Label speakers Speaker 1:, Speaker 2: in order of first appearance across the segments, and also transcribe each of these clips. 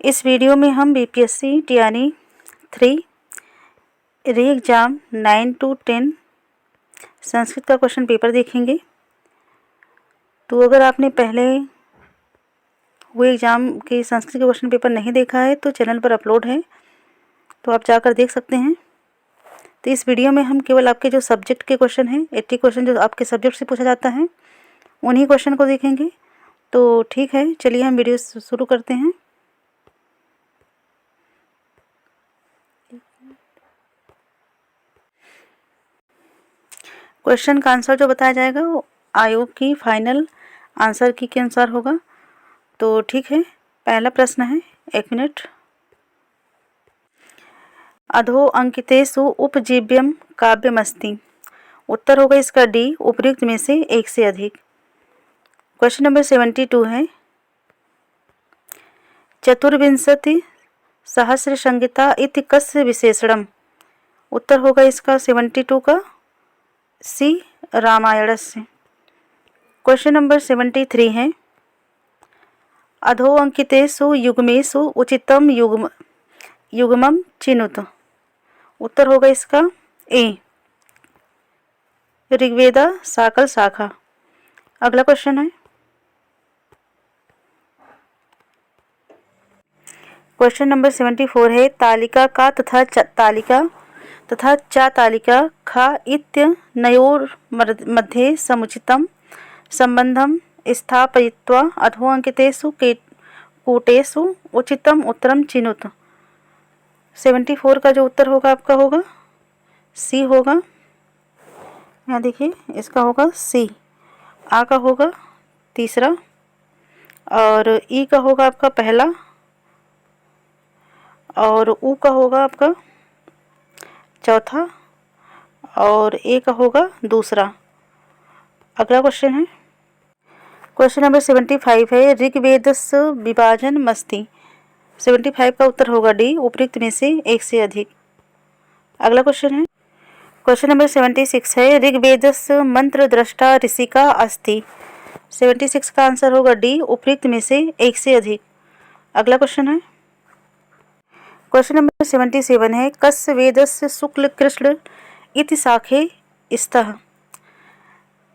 Speaker 1: इस वीडियो में हम बीपीएससी टीआरई 3 री एग्ज़ाम 9 to 10 संस्कृत का क्वेश्चन पेपर देखेंगे। तो अगर आपने पहले हुए एग्ज़ाम के संस्कृत के क्वेश्चन पेपर नहीं देखा है तो चैनल पर अपलोड है, तो आप जाकर देख सकते हैं। तो इस वीडियो में हम केवल आपके जो सब्जेक्ट के क्वेश्चन हैं 80 क्वेश्चन जो आपके सब्जेक्ट से पूछा जाता है उन्हीं क्वेश्चन को देखेंगे। तो ठीक है, चलिए हम वीडियो शुरू करते हैं। क्वेश्चन का आंसर जो बताया जाएगा वो आयोग की फाइनल आंसर की के अनुसार होगा। तो ठीक है, पहला प्रश्न है, 1 मिनट। अधो अंकितेषु उपजीव्यम काव्यमस्ति। उत्तर होगा इसका डी, उपयुक्त में से एक से अधिक। क्वेश्चन नंबर 72 है, चतुर्विंशति सहस्र संहिता इति कस्य विशेषणम। उत्तर होगा इसका 72 का सी, रामायणस्य। क्वेश्चन नंबर 73 है, अधो अंकितेषु युग्मेषु उचितम युग्मम चिनुत। उत्तर होगा इसका ए, ऋग्वेद साकल शाखा। अगला क्वेश्चन है, क्वेश्चन नंबर 74 है, तालिका का तथा तालिका तथा चा तालिका खा इत्यनयोर मध्ये समुचितम संबंधम स्थापयित्वा अधो अंकितेषु कूटेषु उचितम उत्तरम चिनुत। 74 का जो उत्तर होगा आपका होगा सी होगा। यहाँ देखिए, इसका होगा सी। आ का होगा तीसरा और ई का होगा आपका पहला और ऊ का होगा आपका चौथा और ए का होगा दूसरा। अगला क्वेश्चन है, क्वेश्चन नंबर 75 है, ऋग्वेदस्य विभाजनमस्ति। 75 का उत्तर होगा डी, उपयुक्त में से एक से अधिक। अगला क्वेश्चन है, क्वेश्चन नंबर 76 है, ऋग्वेदस्य मंत्रद्रष्टा ऋषिका अस्ति। 76 का आंसर होगा डी, उपयुक्त में से एक से अधिक। अगला क्वेश्चन है, क्वेश्चन नंबर 77 है, कस्य वेदस्य शुक्ल कृष्ण इति शाखे स्तः।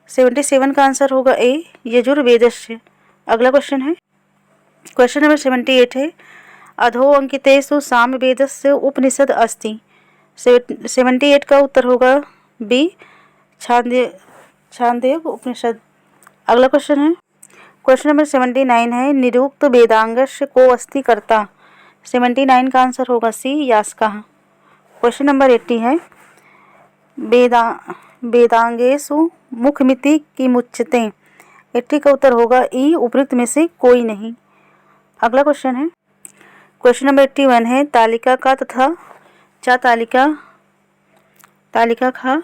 Speaker 1: 77 का आंसर होगा ए, यजुर्वेदस्य। अगला क्वेश्चन है, क्वेश्चन नंबर 78 है, अधो अंकितेषु सामवेदस्य उपनिषद अस्ति। 78 का उत्तर होगा बी, छांदोग्य उपनिषद। अगला क्वेश्चन है, क्वेश्चन नंबर 79 है, निरुक्त वेदांगस्य को अस्ति कर्ता। 79 का आंसर होगा सी, यास्कः। क्वेश्चन नंबर 80 है, वेदांगेषु मुखमिति किमुच्यते। 80 का उत्तर होगा ई, उपयुक्त में से कोई नहीं। अगला क्वेश्चन है, क्वेश्चन नंबर 81 है, तालिका का तथा चा तालिका खा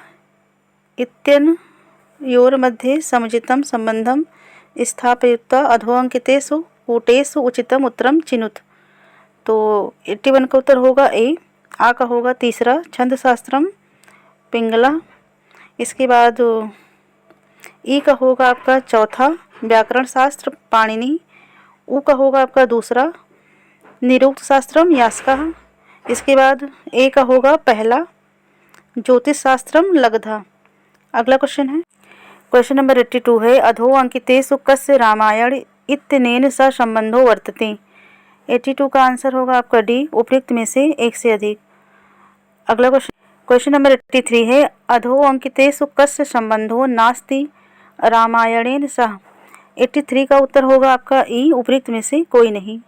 Speaker 1: इत्यनयोर मध्ये समुचितम संबंधम स्थापयित्वा अधो अंकितेषु कूटेषु उचितम उत्तरम चिनुत। तो 81 का उत्तर होगा ए। आ का होगा तीसरा, छंदशास्त्रम पिंगला। इसके बाद ई का होगा आपका चौथा, व्याकरण शास्त्र पाणिनि। ऊ का होगा आपका दूसरा, निरुक्त शास्त्रम यास्कः। इसके बाद ए का होगा पहला, ज्योतिष शास्त्रम लब्धा। अगला क्वेश्चन है, क्वेश्चन नंबर 82 है, अधो अंकितेषु कस्य रामायण इत्यनेन सह संबंधो वर्तते। 82 का आंसर होगा आपका डी, उपयुक्त में से एक से अधिक। अगला क्वेश्चन, क्वेश्चन नंबर 83 है, अधो अंकितेषु कस्य संबंधो नास्ति रामायणेन सह। 83 का उत्तर होगा आपका ई, उपयुक्त में से कोई नहीं।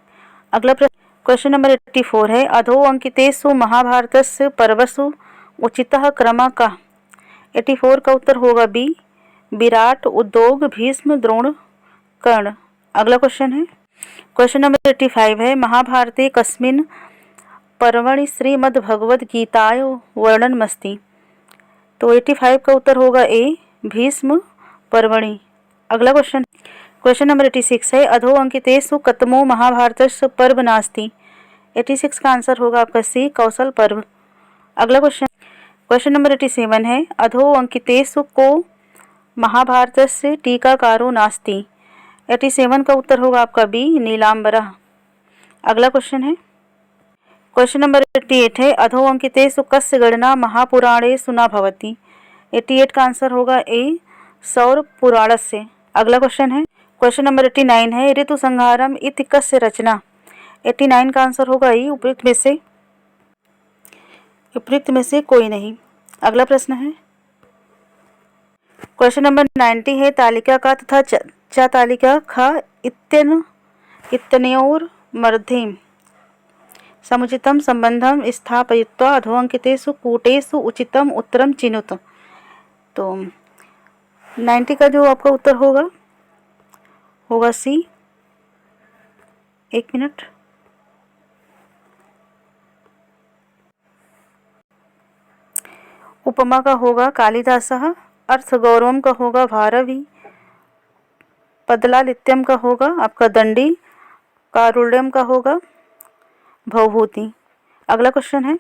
Speaker 1: अगला प्रश्न, क्वेश्चन नंबर 84 है, अधो अंकितेषु महाभारतस्य पर्वसु उचितः क्रमः कः। 84 का उत्तर होगा बी, विराट, उद्योग, भीष्म, द्रोण, कर्ण। अगला क्वेश्चन है, क्वेश्चन नंबर 85 है, महाभारते कस्मिन् पर्वणि श्रीमद्भगवद्गीतायाः वर्णनमस्ति। तो 85 का उत्तर होगा ए, भीष्म पर्वणि। अगला क्वेश्चन, क्वेश्चन नंबर 86 है, अधो अंकितेषु कतमो महाभारतस्य पर्व नास्ति। 86 का आंसर होगा आपका सी, कौशल पर्व। अगला क्वेश्चन, क्वेश्चन नंबर 87 है, अधो अंकितेषु को महाभारतस्य टीकाकारो नास्ति। 87 का उत्तर होगा आपका बी, नीलांबरः। अगला क्वेश्चन है, क्वेश्चन नंबर 88 है, अधो अंकितेषु कस्य गणना महापुराणेषु न भवति। 88 का आंसर होगा ए, सौर पुराणस्य। अगला क्वेश्चन है, क्वेश्चन नंबर 89 है, ऋतु संहारम इति कस्य रचना। 89 का आंसर होगा ई, उपयुक्त में से कोई नहीं। अगला प्रश्न है, क्वेश्चन नंबर 90 है, तालिका का तथा च तालिका ख इत्यनयोर मध्ये समुचितं संबंधम स्थापयित्वा अधोअंकितेषु कूटेषु उचितम उत्तरम चिनुत। तो 90 का जो आपका उत्तर होगा सी। एक मिनट, उपमा का होगा कालिदासः, अर्थगौरवम का होगा भारवी, पदलालित्यम का होगा आपका दंडी, कारुण्यम का होगा भवभूति। अगला क्वेश्चन है,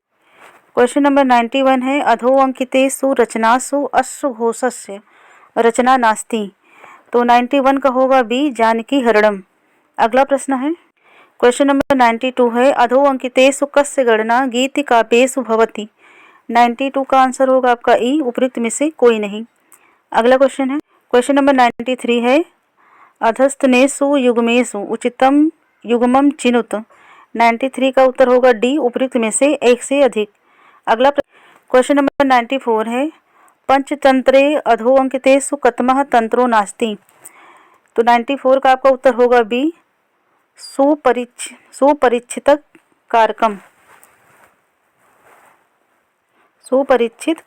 Speaker 1: क्वेश्चन नंबर 91 है, अधो अंकितेषु रचनासु अश्वघोषस्य रचना नास्ति। तो 91 का होगा बी, जानकी हरणम। अगला प्रश्न है, क्वेश्चन नंबर 92 है, अधो अंकितेषु कस्य गणना गीतिकाव्येषु भवति। 92 का आंसर होगा आपका ई, उपयुक्त में से कोई नहीं। अगला क्वेश्चन है, क्वेश्चन नंबर 93 है, अधस्तनेषु युग्मेषु उचितम युग्मम चिनुत। 93 का उत्तर होगा डी, उपयुक्त में से एक से अधिक। अगला क्वेश्चन नंबर 94 है, पंचतंत्रे अधो अंकितेषु कतमः तंत्रो नास्ति। तो 94 का आपका उत्तर होगा बी, सुपरिचित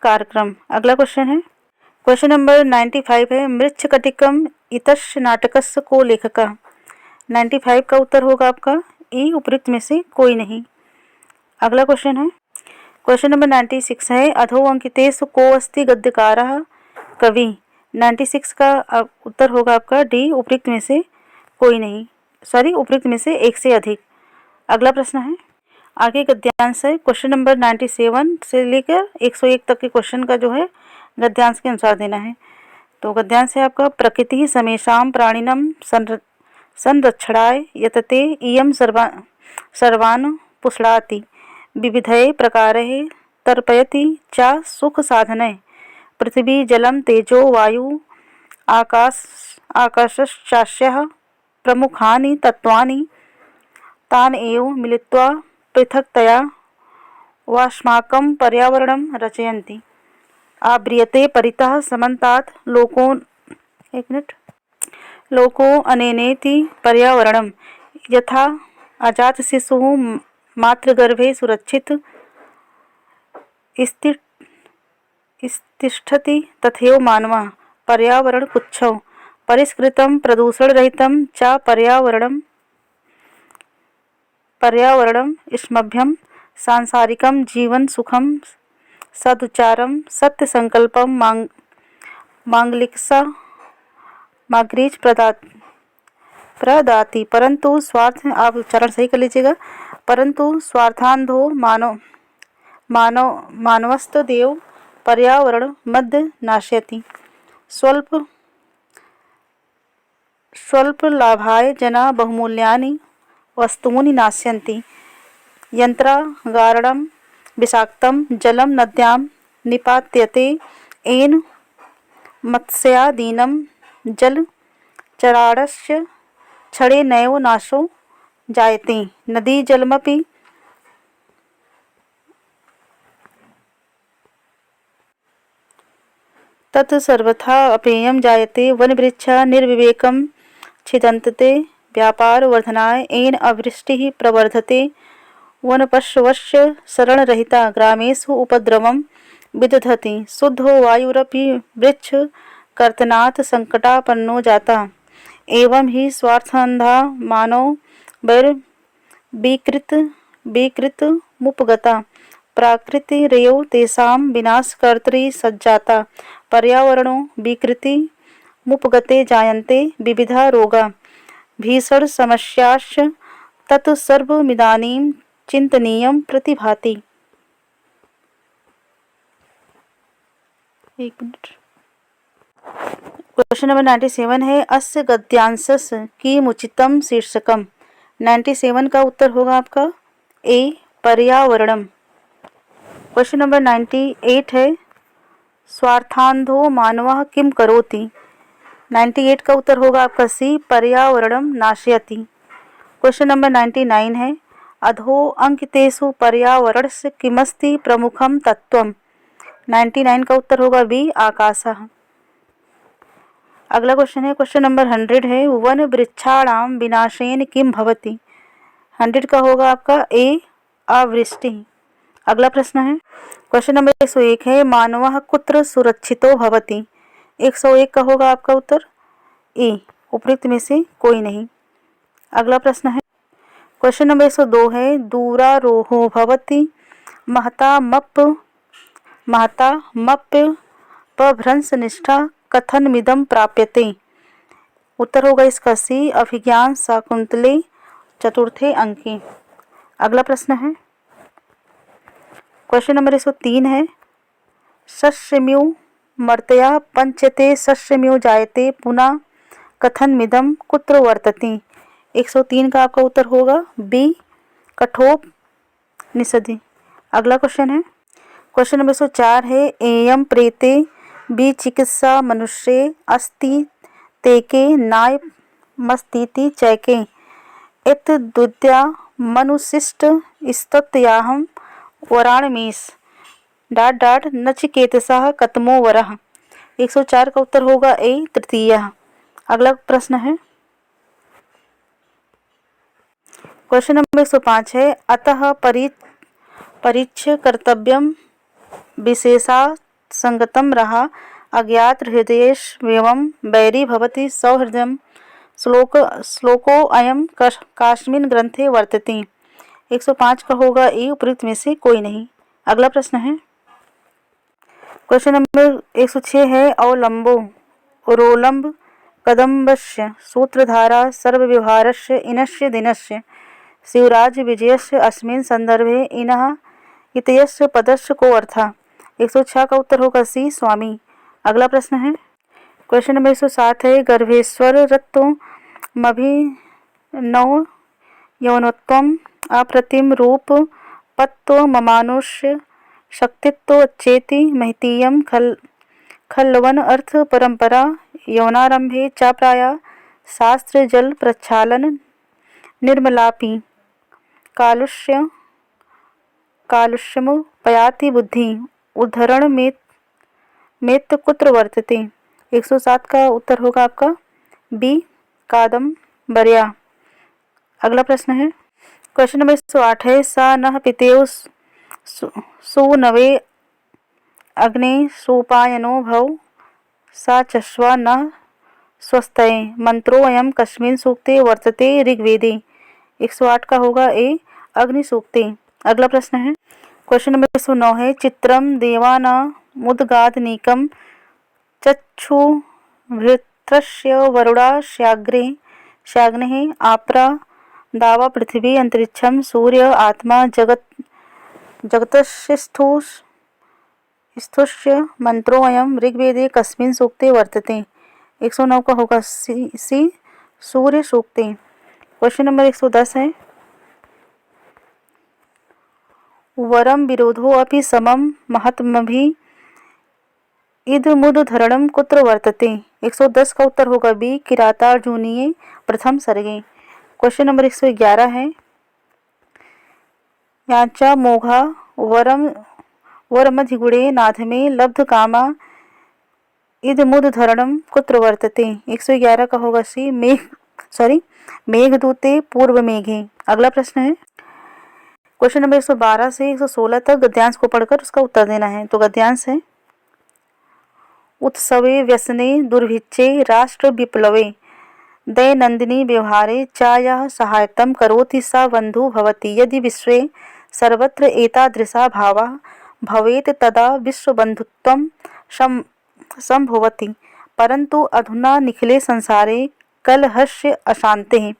Speaker 1: कार्यक्रम। अगला क्वेश्चन है, क्वेश्चन नंबर 95 है, मृच्छकटिकम इतस्य नाटकस्य को लेखकः। 95 का उत्तर होगा आपका ई, उपयुक्त में से कोई नहीं। अगला क्वेश्चन है, क्वेश्चन नंबर 96 है, अधो अंकितेषु को अस्ति गद्यकारः कवि। 96 का उत्तर होगा आपका डी, उपयुक्त में से कोई नहीं, उपयुक्त में से एक से अधिक। अगला प्रश्न है, आगे गद्यांश है, क्वेश्चन नंबर 97 से लेकर 101 तक के क्वेश्चन का जो है गद्यांश के अनुसार देना है। तो गद्यांश है आपका, प्रकृति समेषां प्राणिनं संरक्षणाय यतते इयं सर्वान् पुष्णाति विविधैः प्रकारैः तर्पयति च सुख साधनैः पृथ्वी जलं तेजो वायु आकाशश्चास्यः प्रमुखानि तत्त्वानि तान् एव मिलित्वा पृथक्तया वास्माकं पर्यावरणं रचयन्ति। आव्रियते परितः समन्तात् लोको अनेनेति पर्यावरणं यथा अजातशिशुः मातृगर्भे सुरक्षित तिष्ठति तथैव मानवः पर्यावरणकुक्षौ परिष्कृतं प्रदूषणरहितं च पर्यावरणं स्मभ्यं सांसारिकं जीवन सुखं सदुचारं सत्यसंकल्पं मांगलिक प्रदाति परंतु स्वार्थ, आप उच्चारण सही कर लीजिएगा, परंतु स्वार्थांधो मानवस्तदेव पर्यावरण मध्य नाशयति। स्वल्प लाभाय जना बहुमूल्यानि वस्तूनि नाशयन्ति। यंत्रागारणं विषाक्तं जलं नद्यां निपात्यते येन मत्स्यादीनां जलचरास्य क्षणेनैव नाशो जायते। नदी जलमपि तत् सर्वथा अपेयं जायते। वनवृक्षा निर्विवेकं छिदन्ते व्यापार वर्धनाय येन अवृष्टिः प्रवर्धते। वनपशवस्य शरणरहिता ग्रामेषु उपद्रवं विदधति। शुद्धो वायुरपि वृक्षकर्तनात् संकटापन्नो जाता। एवं ही स्वार्थान्धा मानव विकृतमुपगता प्रकृतिरेव तेषां विनाशकर्त्री सज्जाता। पर्यावरणो विकृतिमुपगते जायन्ते विविधा रोगा भीषण समस्याश्च तत्सर्वमिदानीं चिन्तनीयं प्रतिभाति। एक मिनट, क्वेश्चन नंबर 97 है, अस्य गद्यांशस्य किमुचितं शीर्षकम्। 97 का उत्तर होगा आपका ए पर्यावरणम। क्वेश्चन नंबर 98 है स्वार्थांधो मानवः किम करोति। 98 का उत्तर होगा आपका सी पर्यावरणम नाशयति। क्वेश्चन नंबर 99 है अधो अंकितेषु पर्यावरणस्य किमस्ति प्रमुखम तत्वम। 99 का उत्तर होगा बी आकाशः। अगला क्वेश्चन है क्वेश्चन नंबर 100 है वन वृक्षाणाम विनाशेन किम भवति। 100 का होगा आपका ए अवृष्टि। अगला प्रश्न है क्वेश्चन नंबर 101 है मानवः कुत्र सुरक्षितो भवति। 101 का होगा आपका उत्तर ए उपयुक्त में से कोई नहीं। अगला प्रश्न है क्वेश्चन नंबर 102 है दूरारोहो भवति महता मप्य पभ्रंशनिष्ठा कथनमिदं प्राप्यते। उत्तर होगा इसका सी अभिज्ञान शाकुंतले चतुर्थे अंके। अगला प्रश्न है क्वेश्चन नंबर 103 है शस्यम्यू मर्त्या पंचते शस्यम्यू जायते पुनः कथनमिदं कुत्र वर्तते। 103 का आपका उत्तर होगा बी कठोपनिषदि। अगला क्वेश्चन है क्वेश्चन नंबर 104 है एयं प्रेते बी चिकित्सा मनुष्ये अस्ति तेके नायमस्तीति चैके इत द्वितीया मनुशिष्ट स्तुत्याहं वराणमीश नचिकेतसः कतमो वरः। 104 का उत्तर होगा ए तृतीय। अगला प्रश्न है क्वेश्चन नंबर 105 है अतः परीक्ष्य कर्तव्यम विशेषा संगतम रहा अज्ञात हृदयेष्वेवं वैरी भवति सौहृदयं श्लोको अयम कास्मिन् ग्रंथे वर्तते। 105 का होगा ए उपयुक्त में से कोई नहीं। अगला प्रश्न है क्वेश्चन नंबर 106 है अवलंबो रोलंब कदम्बस्य सूत्रधारा सर्वव्यवहारस्य इनस्य दिनस्य शिवराज विजयस्य अस्मिन् संदर्भे इनः इत्यस्य पदस्य को अर्थः। 106 का उत्तर होगा सी स्वामी। अगला प्रश्न है क्वेश्चन नंबर 107 है गर्भेश्वर रत्वमभिनव यौनत्वम अप्रतिम रूप पत्व ममानुष्य शक्तित्व चेति महतीयम खल्वन अर्थ परंपरा यौनारंभे च प्राय शास्त्र जल प्रक्षालन निर्मलापि कालुष्यम पयाति बुद्धि उद्धरण मेत कुत्र वर्तते। 107 का उत्तर होगा आपका बी कादम्बर्या। अगला प्रश्न है क्वेश्चन नंबर 108 है स नः पितेव सुनवे अग्ने सोपायनो भव सा चश्वा न स्वस्तये मंत्रो अयम कस्मिन् सूक्ते वर्तते ऋग्वेदे। 108 का होगा ए अग्नि सूक्ते। अगला प्रश्न है क्वेश्चन नंबर 109 है चित्रम देवान मुद्गादनीकम चक्षुभृत्रस्य वरुणास्याग्ने आपरा दावा पृथ्वी अंतरिक्षम सूर्य आत्मा जगतस्थुष्य मंत्रो अयम ऋग्वेदे कस्मिन् सूक्ते वर्तते। 109 का होगा सी सूर्य सूक्ते। क्वेश्चन नंबर 110 है वरम विरोधो अपि समम महत्मभि इदमुद्धरणं कुत्र वर्तते। 110 का उत्तर होगा बी किरातार्जुनीय प्रथम सर्गे। क्वेश्चन नंबर 111 है याचा मोघा वरमधिगुणे नाधमे लब्ध कामा इदमुद्धरणं कुत्र वर्तते। 111 का होगा सी मेघदूते पूर्व मेघे। अगला प्रश्न है क्वेश्चन नंबर 112 से 116 तक गद्यांश को पढ़कर उसका उत्तर देना है। तो गद्यांश है उत्सवे व्यसने दुर्भिक्षे राष्ट्र विप्लवे दैनंदिनी व्यवहारे च यः सहायतं करोति स बन्धुः भवति। यदि विश्वे सर्वत्र एतादृशा भावा भवेत् तदा विश्वबन्धुत्वं संभवति। परन्तु अधुना निखिले संसारे कलहस्य अशान्तेः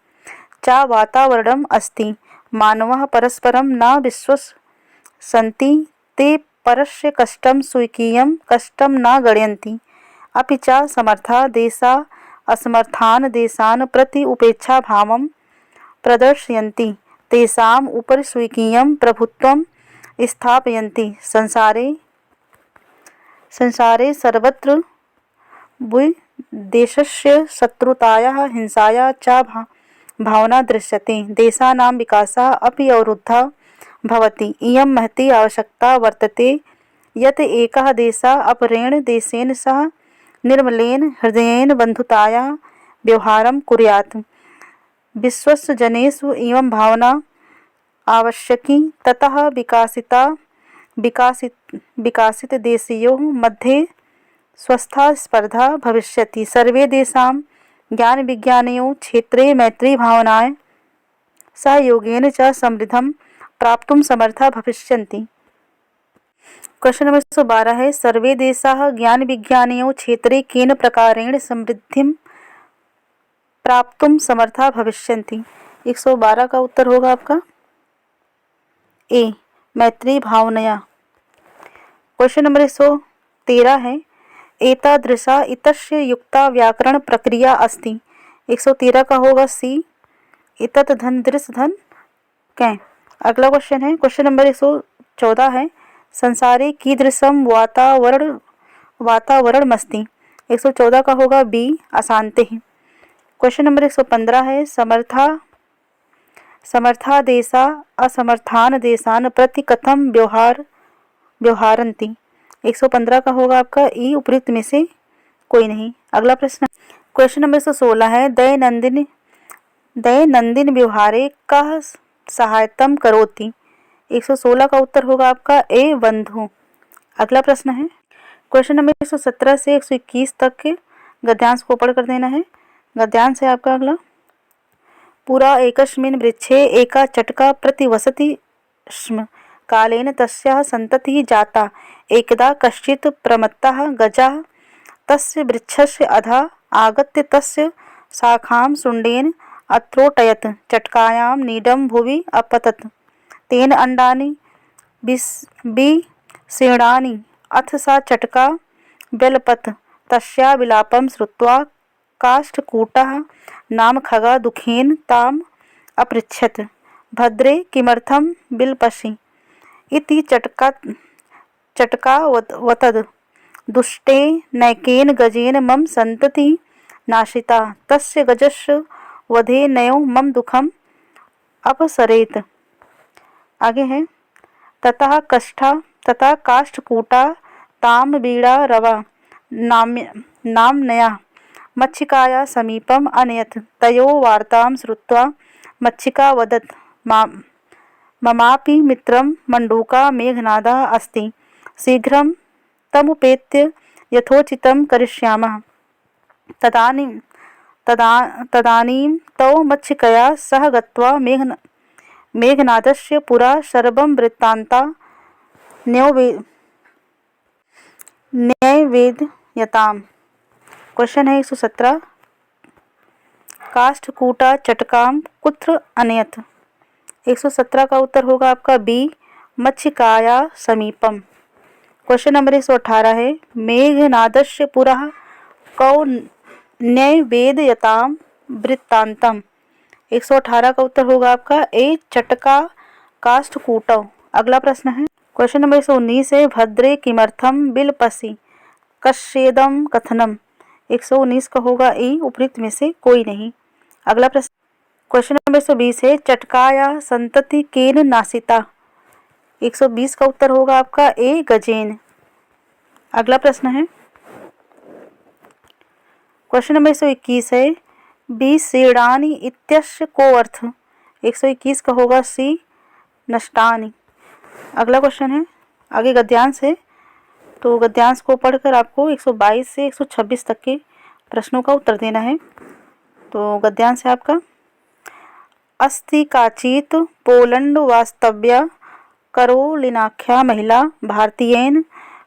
Speaker 1: च वातावरणम् अस्ति। मानवः परस्परं न विश्वसन्ति ते परस्य कष्टं स्वकीयं कष्टं न गणयन्ति अपि च समर्था देशा असमर्थान् देशान् प्रति उपेक्षाभावं प्रदर्शयन्ति तेषाम् उपरि स्वकीयं प्रभुत्वं स्थापयन्ति। संसारे सर्वत्र देशस्य शत्रुतायाः हिंसायाः च भावना दृश्यते। देशानां विकासः अपि अवरुद्धः भवति। इयं महती आवश्यकता वर्तते यत् एकः देशः अपरेण देशेन सह निर्मलेन हृदयेन बन्धुताया व्यवहारं कुर्यात्। विश्वस्य जनेषु इयं भावना आवश्यकी। ततः विकासितदेशयोः मध्ये स्वस्था स्पर्धा भविष्यति। सर्वे देशाः ज्ञानविज्ञानयोः क्षेत्रे मैत्रीभावनाय सहयोगेन च समृद्धिं प्राप्तुं समर्थाः भविष्यन्ति। क्वेश्चन नंबर 112 है, सर्वे देशाः ज्ञानविज्ञानयोः क्षेत्रे केन प्रकारेण समृद्धिं प्राप्तुं समर्थाः भविष्यन्ति। 112 का उत्तर होगा आपका ए, मैत्री भावनया। क्वेश्चन नंबर 113 है, एतादृशा इतस्य युक्ता व्याकरण प्रक्रिया अस्ति। 113 का होगा सी, इतत धन दृश धन कै। अगला क्वेश्चन है, क्वेश्चन नंबर 114 है, संसारे कीदृशं वातावरणमस्ति। 114 का होगा बी, अशांतिः। क्वेश्चन नंबर 115 है, समर्था देशा असमर्थान देशान प्रति कथम व्यवहारन्ति। 115 का होगा आपका ई, उपयुक्त में से कोई नहीं। अगला प्रश्न, क्वेश्चन नंबर 116 है, दैनंदिन व्यवहारे कः सहायतां करोति। 116 का उत्तर होगा आपका ए, बंधु। अगला प्रश्न है, क्वेश्चन नंबर 117 से 121 तक के गद्यांश को पढ़ कर देना है। गद्यांश है आपका अगला, पुरा एकस्मिन् वृक्षे एका चटका प्रतिवसति स्म। कालेन तस्याः सन्ततिः जाता। एकदा कश्चित् प्रमत्तः गजः तस्य वृक्षस्य अधः आगत्य तस्य शाखां शुण्डेन अत्रोटयत्। चटकायां नीडं भुवि अपतत्। तेन अण्डानि विशीर्णानि। अथ सा चटका व्यलपत्। तस्याः विलापं श्रुत्वा काष्ठकूटः नाम खगः दुःखेन ताम् अपृच्छत्, भद्रे किमर्थं विलपसि इति। चटका वदत्, दुष्टे नैकेन गजेन मम सन्ततिः नाशिता। तस्य गजस्य वधेनैव मम दुःखम् अपसरेत्। आगे है, ततः काष्ठकूटा तां वीणारवा नाम्नया मच्छिकाया समीपम् अनयत्। तयोः वार्तां श्रुत्वा मच्छिका वदत्, ममापि मित्रं मण्डूका मेघनादः अस्ति। शीघ्रं तमुपेत्य यथोचितं करिष्यामः। तदानीं तौ मच्छिकया सह गत्वा मेघनादस्य पुरा सर्वं वृत्तान्तं न्यवेदयताम्। क्वेश्चन है 117, काष्ठकूटा चटकां कुत्र अनयत्। 117 का उत्तर होगा आपका बी, मच्छिकाया समीपम। क्वेश्चन नंबर 118 है, मेघनादस्य पुरः कौ न्यवेदयताम् वृत्तान्तम्। 118 का उत्तर होगा आपका ए, चटका काष्ठकूटौ। अगला प्रश्न है, क्वेश्चन नंबर 119 है, भद्रे किमर्थं विलपसि कस्येदं कथनम्। 119 का होगा ई, उपयुक्त में से कोई नहीं। अगला प्रश्न, क्वेश्चन नंबर 120 है, चटकाया संतति केन नाशिता। 120 का उत्तर होगा आपका ए, गजेन। अगला प्रश्न है, क्वेश्चन नंबर 121 है, विशीर्णानि इत्यस्य को अर्थ। 121 का होगा सी, नष्टानि। अगला क्वेश्चन है, आगे गद्यांश है, तो गद्यांश को पढ़कर आपको 122 से 126 तक के प्रश्नों का उत्तर देना है। तो गद्यांश है आपका, अस्ति काचित् पोलैंड वास्तव्या करोलिनाख्या महिला भारतीयेन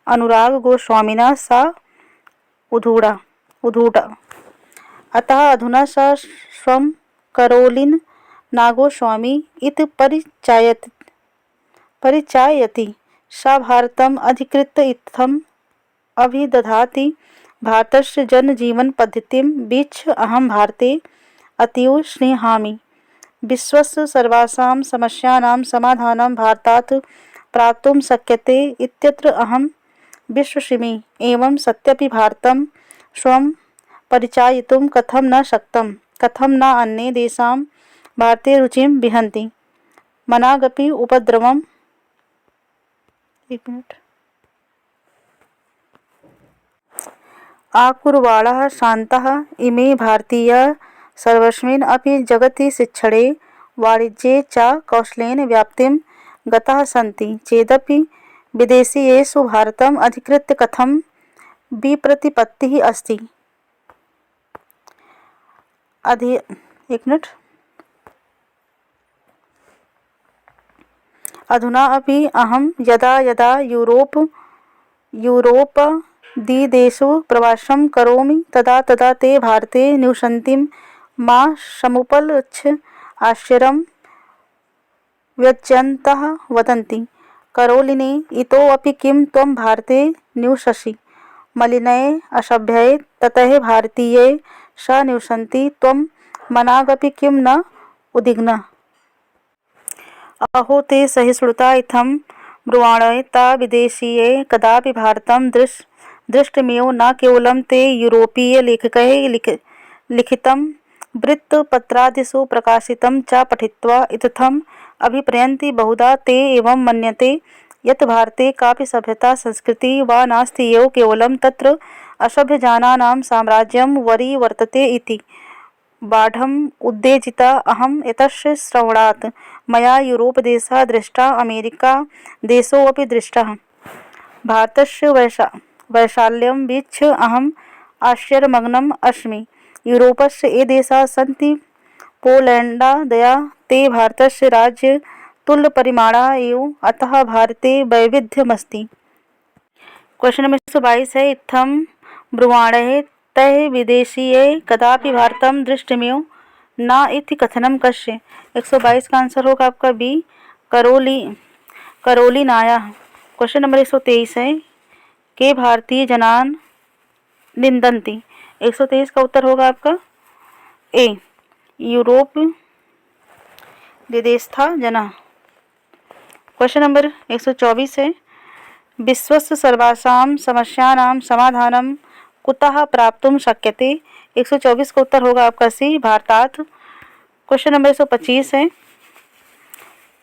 Speaker 1: अनुराग गोस्वामिना सा उधूढा। अतः अधुना सा स्वं करोलिन नागोस्वामी इति परिचायति। सा भारतम् अधिकृत्य इत्थम् अभिदधाति। भारतस्य जनजीवन पद्धतिं वीक्ष्य अहं भारते अतीव स्निह्यामि। विश्वस्य सर्वासां समस्यानां समाधानं भारतात् प्राप्तुं शक्यते इत्यत्र अहं विश्वसिमि। एवं सत्यपि भारतं स्वं परिचायितुं कथं न शक्तं, कथं न अन्ये देशाः भारते रुचिं विहन्ति। मनागपि उपद्रवम् आकुर्वाणाः शान्ताः इमे भारतीयाः सर्वस्मिन् अपि जगति शिक्षणे वाणिज्ये च कौशलेन व्याप्तिं गताः सन्ति चेदपि विदेशीयेषु भारतम् अधिकृत्य कथं विप्रतिपत्तिः अस्ति। अधुना अपि अहं यदा यदा यूरोपदिदेशेषु प्रवासं करोमि तदा तदा ते भारते निवसन्तीं मां समुपलक्ष्य आश्चर्यं व्यञ्जयन्तः वदन्ति, करोलिने इतोऽपि किं त्वं भारते निवससि? मलिने असभ्ये ततः भारतीये स निवसन्ति, त्वं मनागपि किं न उद्विग्नः? अहो ते सहिष्णुता इत्थं ब्रुवाणे ता विदेशीये कदापि भारतं दृष्टमेव न केवलं ते यूरोपीयलेखकैः लिखितं वृत्तपत्रादिषु प्रकाशितं च पठित्वा इत्थम् अभिप्रयन्ति। बहुधा ते एवं मन्यते यत् भारते कापि सभ्यता संस्कृतिः वा नास्ति एव केवलं तत्र असभ्यजनानां साम्राज्यं वरीवर्तते इति। बाढम् उत्तेजिता अहम् एतस्य श्रवणात् मया यूरोपदेशः दृष्टः, अमेरिकादेशोऽपि दृष्टः। भारतस्य वैशाल्यं वीक्ष्य अहम् आश्चर्यमग्नम् अस्मि। यूरोपस्य ये देशाः सन्ति पोलेण्डादयः ते भारतस्य राज्यतुल्यपरिमाणाः एव, अतः भारते वैविध्यमस्ति। क्वेश्चन नंबर 122 है, इत्थं ब्रुवाणः तैः विदेशीये कदापि भारतं दृष्टमेव न इति कथनं कस्य? 122 का आंसर होगा आपका बी, करोलिनायाः। क्वेश्चन नंबर 123 है, के भारतीय जनान् निंदन्ति? 123 का उत्तर होगा आपका ए, यूरोप विदेशस्था जना। क्वेश्चन नंबर 124 है, विश्वस्य सर्वासां समस्यानां समाधानं कुतः प्राप्तुं शक्यते? 124 का उत्तर होगा आपका सी, भारतात्। क्वेश्चन नंबर 125 है,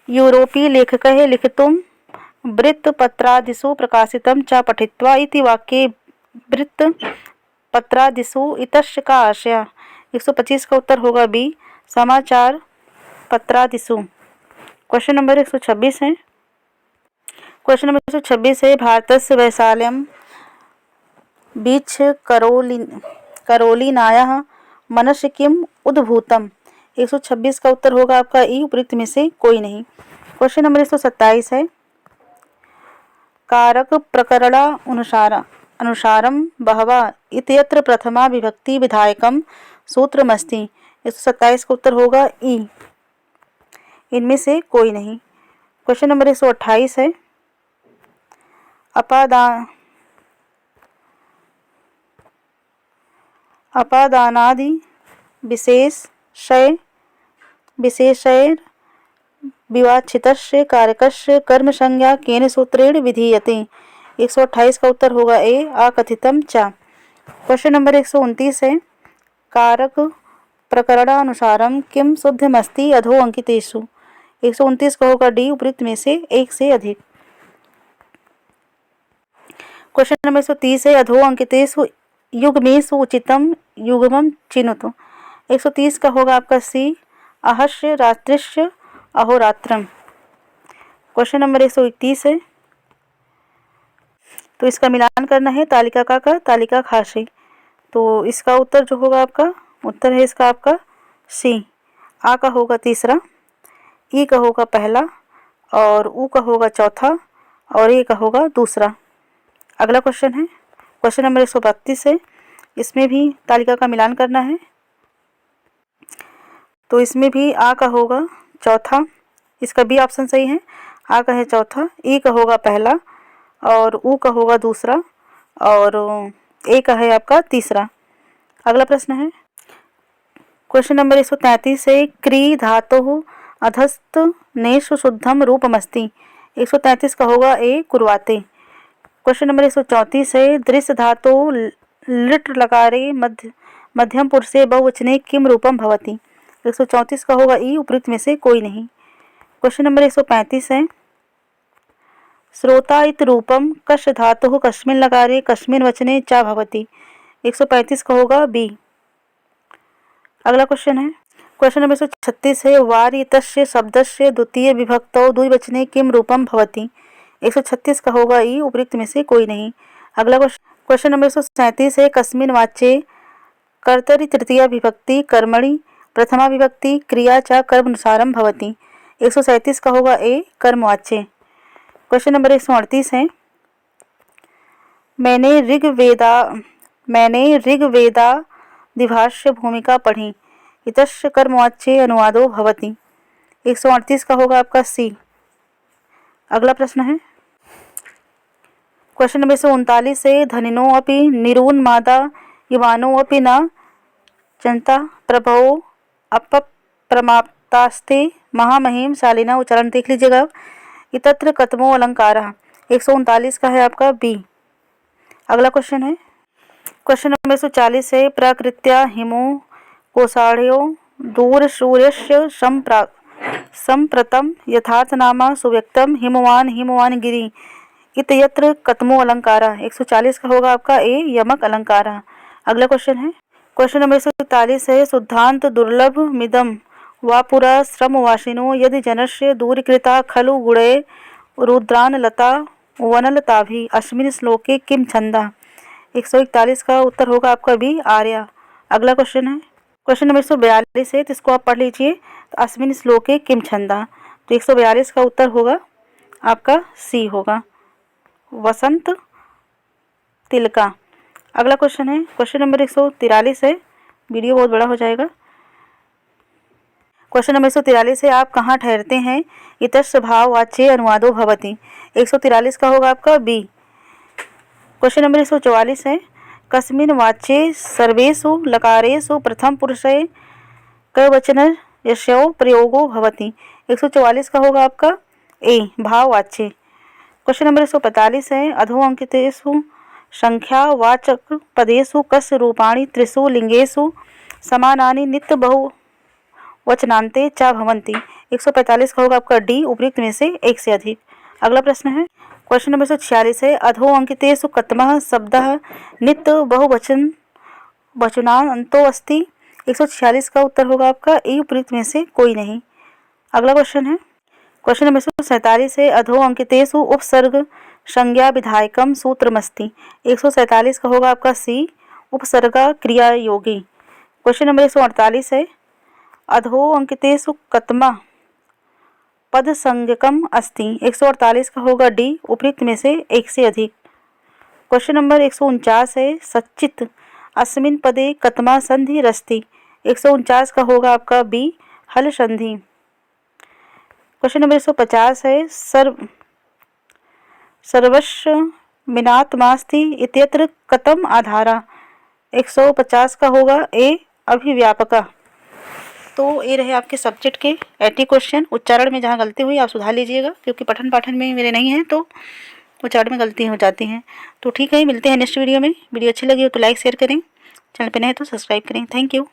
Speaker 1: यूरोपीय लेखकैः लिखितुं वृत्तपत्रादिषु प्रकाशितं च पठित्वा इति वाक्ये वृत्तपत्रादिषु इत्यस्य का आशयः? 125 का उत्तर होगा बी, समाचार पत्रादिषु। क्वेश्चन नंबर 126 है, क्वेश्चन नंबर 126 है, भारतस्य वैशाल्यं वीक्ष्य करोलिनायाः मनसि किम् उद्भूतम्? 126 का उत्तर होगा आपका ई, उपयुक्त में से कोई नहीं। क्वेश्चन नंबर 127 है, कारक प्रकरणानुसारं बहवः इत्यत्र प्रथमा विभक्ति विधायकं सूत्रमस्ति। 127 का उत्तर होगा ई, इनमें से कोई नहीं। क्वेश्चन नंबर 128 है, अपादानादि विशेषैर् विवाचितस्य कारकस्य कर्मसंज्ञा केन सूत्रेण विधीयते? 128 का उत्तर होगा ए, अकथितं च। क्वेश्चन नंबर 129 है, कारक प्रकरणानुसारं किं शुद्धमस्ति अधो अंकितेषु? 129 का होगा डी, उपयुक्त में से एक से अधिक। क्वेश्चन नंबर 130 है, अधो अंकितेषु युग्मेषु उचितं युग्मं चिनुत। 130 का होगा आपका सी, अहस्य रात्रिस्य अहोरात्रम। क्वेश्चन नंबर 131 है, तो इसका मिलान करना है तालिका का तालिका खा से। तो इसका उत्तर जो होगा आपका उत्तर है इसका आपका सी, आ का होगा तीसरा, ई का होगा पहला, और ऊ का होगा चौथा, और ए का होगा दूसरा। अगला क्वेश्चन है, क्वेश्चन नंबर 132 है, इसमें भी तालिका का मिलान करना है। तो इसमें भी आ का होगा चौथा, इसका बी ऑप्शन सही है। आ का है चौथा, ई का होगा पहला, और ऊ का होगा दूसरा, और ए का है आपका तीसरा। अगला प्रश्न है, क्वेश्चन नंबर 133 है क्री धातु अधस्त नेशु शुद्धम रूपमस्ति। 133 का होगा ए कुर्वाते। क्वेश्चन नंबर 134 है दृश्य धातु लिट लकारे मध्यम पुरुषे बहुवचने किम रूपम भवति। 134 का होगा ई उपयुक्त में से कोई नहीं। क्वेश्चन नंबर 135 है श्रोता इत रूपम कश धातु कस्मिन लकारे कस्मिन वचने चा भवति। 135 का होगा बी। अगला क्वेश्चन है क्वेश्चन नंबर 136 है वार्यितस्य शब्दस्य द्वितीय विभक्तौ द्विवचने किम रूपम भवति। 136 का होगा ई उपयुक्त में से कोई नहीं। अगला क्वेश्चन नंबर 137 है कस्मिन वाच्ये कर्तरि तृतीया विभक्ति कर्मणि प्रथमा विभक्ति क्रिया च कर्मानुसारम भवति। 137 का होगा ए कर्मवाच्य। क्वेश्चन नंबर 138 है मैंने ऋग्वेदा दिभाष्य भूमिका पढ़ी। इतस्य कर्मवाच्ये अनुवादो भवति। 138 का होगा आपका सी। अगला प्रश्न है क्वेश्चन नंबर 139 है धनिनो अपि निरून्मादा युवानो अपि न चंता प्रभवो अपप्रमाप्तास्ते महामहिम शालिना। उच्चारण देख लीजिएगा। इतत्र कतमो अलंकारः। 139 का है आपका बी। अगला क्वेश्चन है क्वेश्चन नंबर 140 है प्राकृत्या हिमो कोषाढ़यो दूर सूर्यस्य संप्रतम यथार्थ नामा सुव्यक्तम हिमवान हिमवान गिरि इत्यत्र कतमो अलंकारः। 140 का होगा आपका ए यमक अलंकारः। अगला क्वेश्चन है क्वेश्चन नंबर 141 है शुद्धांत दुर्लभ मिदम वा पुरा श्रमवासिनो यदि जनस्य दूरीकृता खलु गुणे रुद्रान लता वनलताभि अस्मिन् श्लोके किम छंदा। 141 का उत्तर होगा आपका बी आर्या। अगला क्वेश्चन है क्वेश्चन नंबर 142 है तो इसको आप पढ़ लीजिए। तो अस्मिन् श्लोके किम छंदा, तो 142 का उत्तर होगा आपका सी होगा वसंत तिलका। अगला क्वेश्चन है क्वेश्चन नंबर 143 है। वीडियो बहुत बड़ा हो जाएगा। क्वेश्चन नंबर 143 है आप कहाँ ठहरते हैं इतस्य भाववाच्ये अनुवादो भवति। 143 का होगा आपका बी। क्वेश्चन नंबर 144 है कस्मिन् वाच्ये सर्वेषु लकारेषु प्रथम पुरुषे कवचनस्य प्रयोगो भवति। 144 का होगा आपका ए भाववाच्ये। क्वेश्चन नंबर 145 है अधोअंकितेषु संख्यावाचक पदेषु कस्य रूपाणि त्रिषु लिंगेषु समानानि नित्य बहुवचनान्ते च भवन्ति। 145 का होगा आपका डी उपयुक्त में से एक से अधिक। अगला प्रश्न है क्वेश्चन नंबर 146 है अधोअंकितेषु कतमः शब्दः नित्य बहुवचन वचनान्तो अस्ति। 146 का उत्तर होगा आपका ए उपयुक्त में से कोई नहीं। अगला क्वेश्चन है क्वेश्चन नंबर 147 है अधोअंकितेषु उपसर्ग संज्ञा विधायकम सूत्रमस्ति। 147 का होगा आपका सी उपसर्गा क्रिया योगी। क्वेश्चन नंबर 148 है अधोअंकितेषु कतमः पद संज्ञकम अस्ति। 148 का होगा डी उपयुक्त में से एक से अधिक। क्वेश्चन नंबर 149 है सच्चित अस्मिन् पदे कतमा संधि रस्ति। 149 का होगा आपका बी हल संधि। क्वेश्चन नंबर 150 है सर्वस्व मिनात्मास्ति इत्यत्र कतम आधारा। 150 का होगा ए अभिव्यापका। तो ये रहे आपके सब्जेक्ट के 80 क्वेश्चन। उच्चारण में जहाँ गलती हुई आप सुधार लीजिएगा क्योंकि पठन पाठन में मेरे नहीं है तो उच्चारण में गलती हो जाती हैं। तो ठीक है, मिलते हैं नेक्स्ट वीडियो में। वीडियो अच्छी लगी हो तो लाइक शेयर करें, चैनल पे नए तो सब्सक्राइब करें। Thank you.